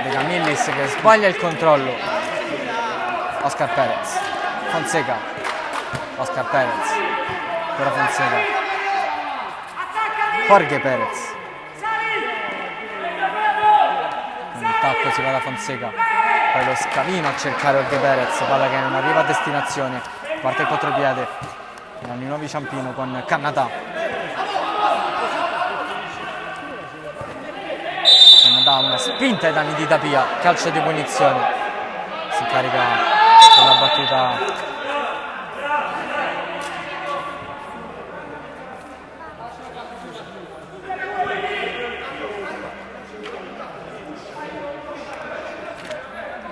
De Camillis che sbaglia il controllo. Oscar Perez. Fonseca. Oscar Perez. Ora Fonseca. Jorge Perez. Un tacco si va da Fonseca. Poi lo scavino a cercare Jorge Perez. Palla che non arriva a destinazione. Parte il contropiede. Di nuovo Ciampino con Cannatà. Da una spinta ai danni di Tapia, calcio di punizione, si carica con la battuta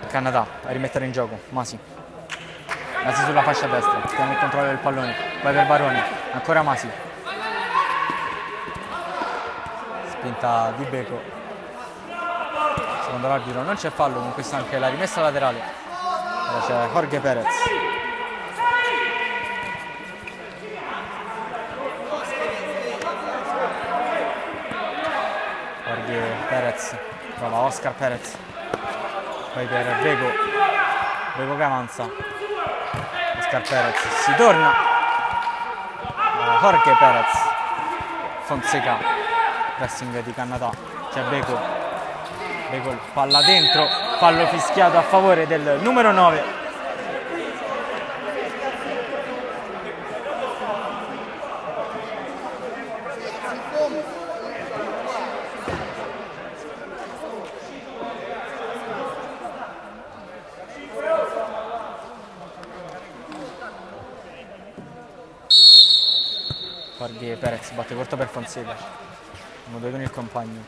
Cannatà a rimettere in gioco. Masi sulla fascia destra, tiene il controllo del pallone, poi per Baroni, ancora Masi, spinta di Beko. Secondo l'arbitro non c'è fallo, con questa anche la rimessa laterale. Ora c'è Jorge Perez. Jorge Perez trova Oscar Perez. Poi per Beko. Beko che avanza. Oscar Perez. Si torna. Jorge Perez. Fonseca. Pressing di Cannatà. C'è Beko. Beko palla dentro, fallo fischiato a favore del numero 9. Jorge Perez batte corto per Fonseca, 1-2 con il compagno,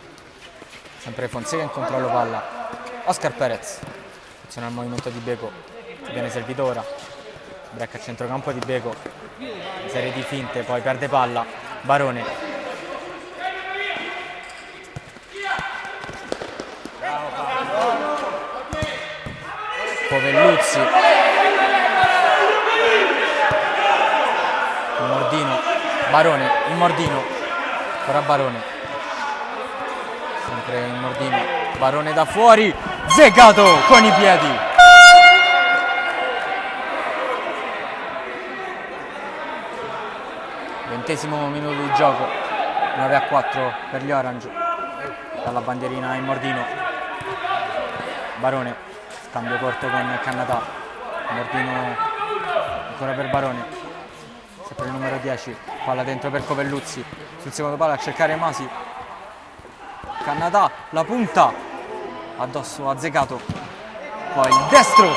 sempre Fonseca in controllo palla, Oscar Perez, attenzione al movimento di Beko, viene servito ora, break a centrocampo di Beko, serie di finte, poi perde palla, Barone, Covelluzzi, Mordino, Barone, il Mordino, ora Barone, sempre il Mordino, Barone da fuori, Zegato con i piedi. Ventesimo minuto di gioco, 9-4 per gli Orange, dalla bandierina il Mordino, Barone, scambio corto con Cannatà, Mordino ancora per Barone. Sempre il numero 10, palla dentro per Covelluzzi, sul secondo palo a cercare Masi, Cannatà, la punta, addosso a Zegato, poi il destro,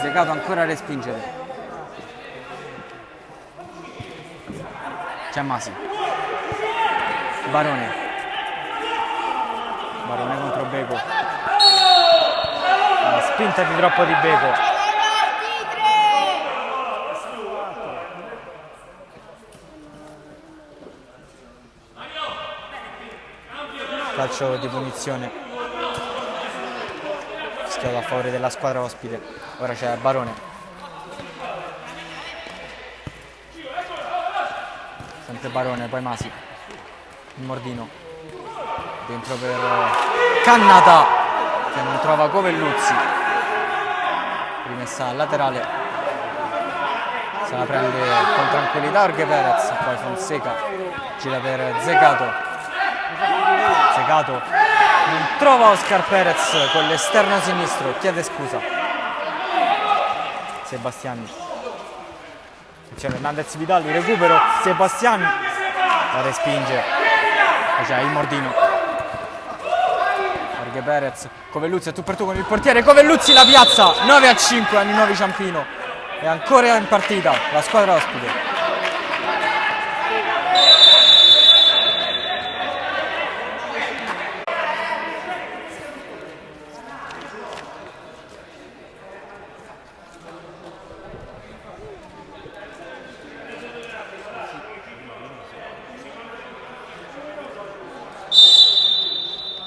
Zegato ancora a respingere, c'è Masi, Barone, Barone contro Beko, una spinta di troppo di Beko. Calcio di punizione fischiato a favore della squadra ospite, ora c'è Barone, sempre Barone, poi Masi, il Mordino dentro per Cannatà che non trova Covelluzzi, rimessa laterale, se la prende con tranquillità Jorge Perez, poi Fonseca gira per Zegato, Zegato non trova Oscar Perez con l'esterno sinistro, chiede scusa Sebastiani, attenzione Hernandez Vidal, recupero Sebastiani, la respinge, poi c'è il Mordino, Jorge Perez, Covelluzzi a tu per tu con il portiere, Covelluzzi la piazza, 9-5 anni nuovi Ciampino, è ancora in partita la squadra ospite.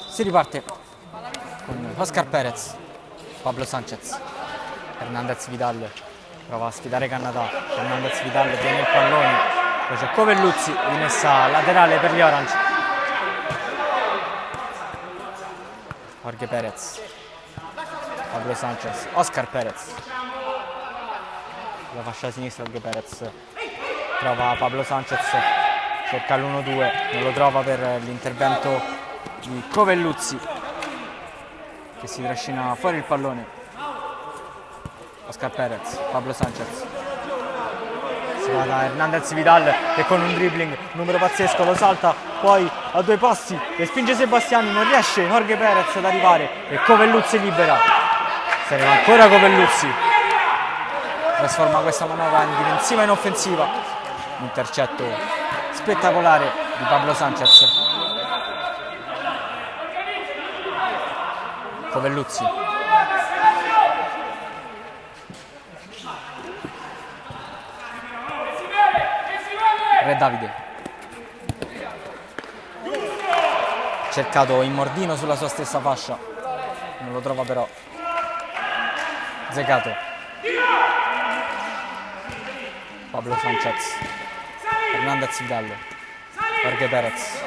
Si riparte con Oscar Perez, Pablo Sanchez, Hernandez Vidal prova a sfidare Cannatà, Hernandez Vidal tiene il pallone, poi c'è Covelluzzi, rimessa laterale per gli Orange, Jorge Perez, Pablo Sanchez, Oscar Perez, la fascia sinistra Jorge Perez, trova Pablo Sanchez, cerca l'1-2, non lo trova per l'intervento di Covelluzzi che si trascina fuori il pallone, Oscar Perez, Pablo Sanchez, si va da Hernandez Vidal che con un dribbling, numero pazzesco, lo salta, poi a due passi, respinge Sebastiani, non riesce Jorge Perez ad arrivare e Covelluzzi libera, se ne va ancora Covelluzzi, trasforma questa manovra in difensiva in offensiva, intercetto spettacolare di Pablo Sanchez, Covelluzzi, Re Davide, cercato in Mordino sulla sua stessa fascia, non lo trova però, Zegato, Pablo Sanchez, Hernandez Vidal, Jorge Perez,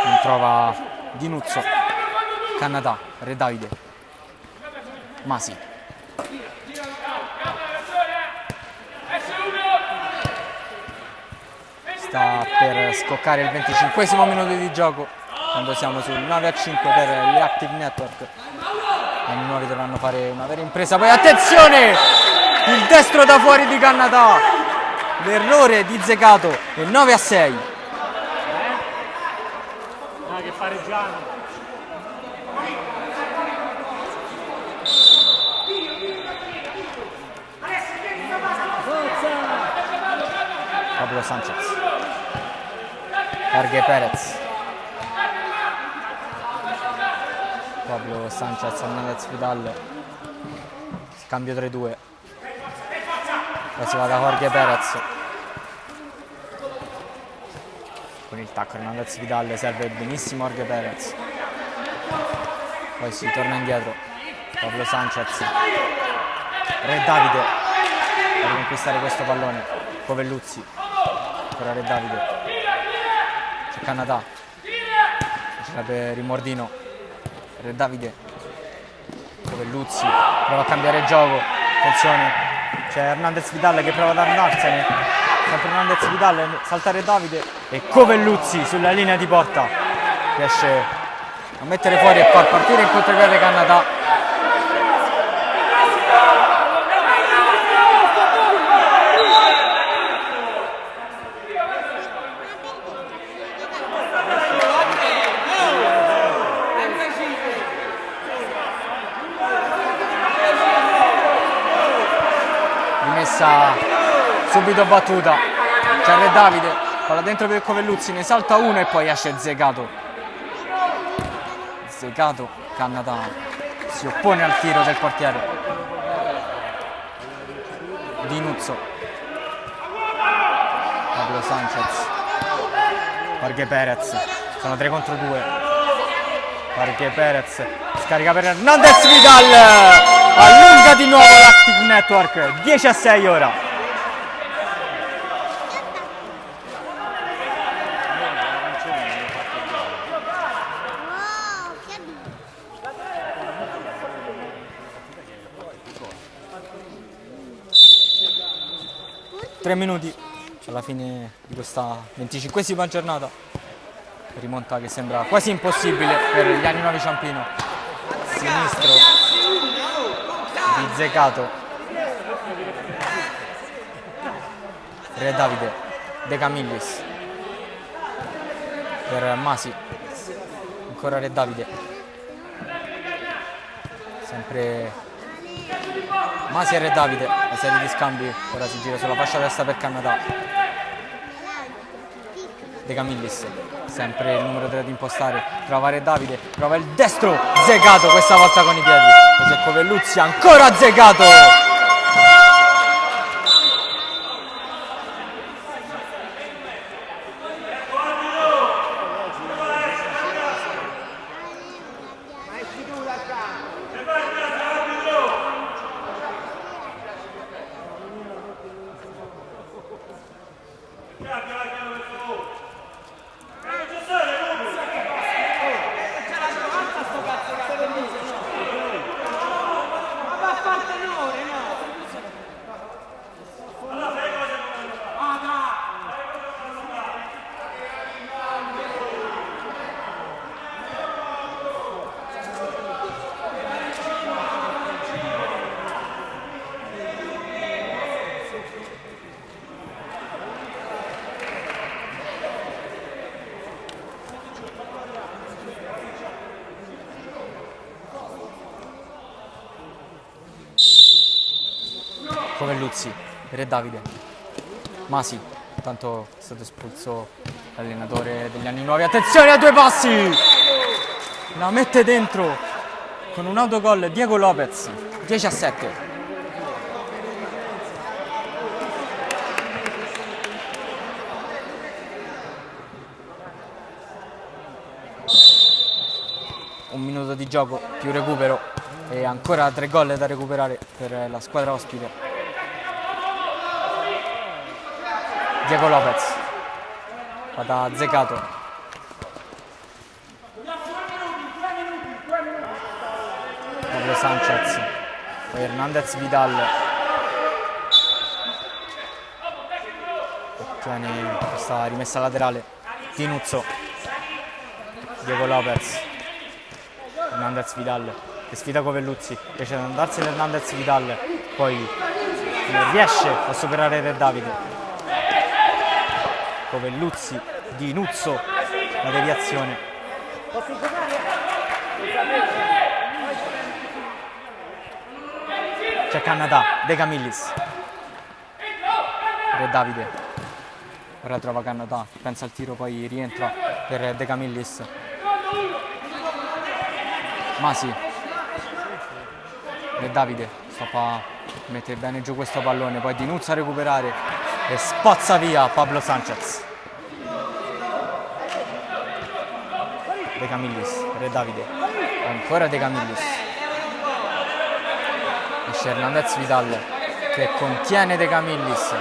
non trova Dinuzzo, Cannatà, Re Davide, Masi, sta per scoccare il 25esimo minuto di gioco, quando siamo sul 9-5 per gli Active Network. I nuovi dovranno fare una vera impresa. Poi attenzione, il destro da fuori di Canada, l'errore di Zegato, e 9-6. Che pareggiano. Pablo Sanchez, Jorge Perez, Pablo Sanchez, Hernandez Vidal, scambio 3-2, poi si va da Jorge Perez, con il tacco Hernandez Vidal, serve benissimo Jorge Perez, poi si torna indietro, Pablo Sanchez, Re Davide per conquistare questo pallone, Covelluzzi, ancora Re Davide, c'è Canada, c'era per Rimordino, Re Davide, Covelluzzi, prova a cambiare gioco, attenzione, c'è Hernandez Vidal che prova ad andarsene, sempre Hernandez Vidal, salta Re Davide e Covelluzzi sulla linea di porta, riesce a mettere fuori e far partire in contropiede Canada. Subito battuta, c'è Re Davide, palla dentro per Covelluzzi, ne salta uno e poi esce Zegato. Zegato, Canada si oppone al tiro del portiere. Dinuzzo, Pablo Sanchez, Jorge Perez, sono 3 contro 2. Jorge Perez scarica per Hernandez Vidal, allunga di nuovo l'Active Network, 10-6 ora. Tre minuti alla fine di questa 25esima giornata, rimonta che sembra quasi impossibile per gli anni 9 Ciampino. Sinistro di Zegato, Re Davide, De Camillis per Masi, ancora Re Davide, sempre Masi e Re Davide, la serie di scambi, ora si gira sulla fascia destra per Canada. De Camillis, sempre il numero 3 da impostare, trova Re Davide, prova il destro, Zegato questa volta con i piedi, poi c'è Covelluzzi, ancora Zegato! Covelluzzi, Re Davide, Masi, intanto è stato espulso l'allenatore degli anni nuovi, attenzione a 2 passi, la mette dentro con un autogol Diego Lopez, 10-7. Un minuto di gioco più recupero e ancora 3 gol da recuperare per la squadra ospite. Diego Lopez va da Zegato, Pablo Sanchez, poi Hernandez Vidal, ottiene questa rimessa laterale, Dinuzzo, Diego Lopez, Hernandez Vidal che sfida Covelluzzi, riesce ad andarsene Hernandez Vidal, poi non riesce a superare Re Davide. Covelluzzi di Nuzzo, la deviazione. C'è Cannatà, De Camillis, Re Davide, ora trova Cannatà, pensa al tiro, poi rientra per De Camillis. Masi, Re Davide stoppa, mette bene giù questo pallone, poi Di Nuzzo a recuperare e spazza via Pablo Sanchez. De Camillis, Re Davide, ancora De Camillis. Esce Hernandez Vidal che contiene De Camillis.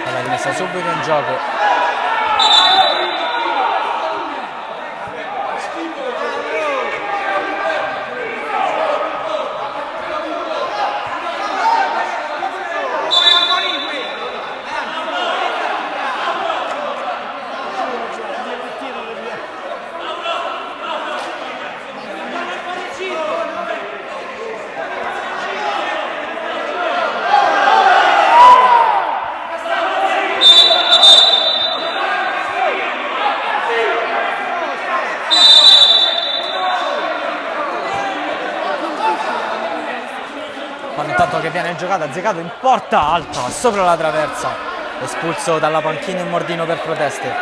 Palla rimessa subito in gioco. Intanto che viene giocata, azzeccato in porta alta, sopra la traversa, espulso dalla panchina Immordino per proteste.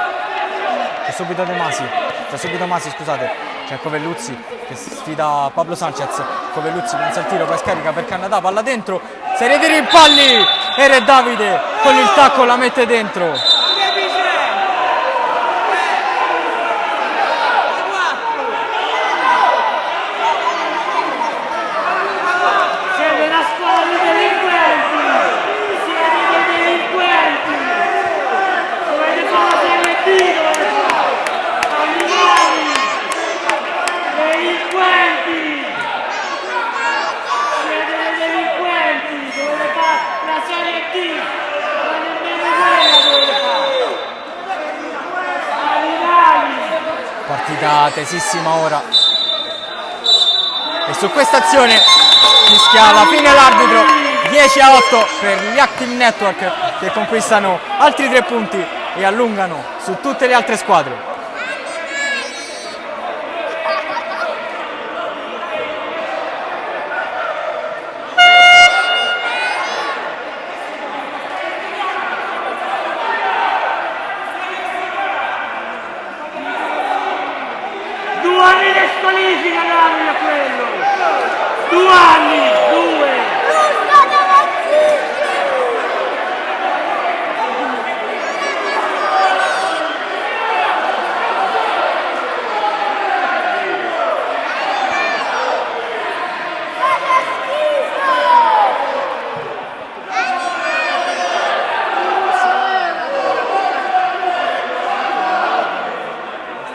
C'è subito Masi, scusate, c'è Covelluzzi che sfida Pablo Sanchez. Covelluzzi pensa al tiro, poi scarica per Cannatà, palla dentro, serie di rimpalli e Re Davide con il tacco la mette dentro. Partita tesissima ora e su questa azione fischia alla fine l'arbitro. 10-8 per gli Active Network che conquistano altri 3 punti e allungano su tutte le altre squadre. Squalifica Napoli a quello! 2 anni!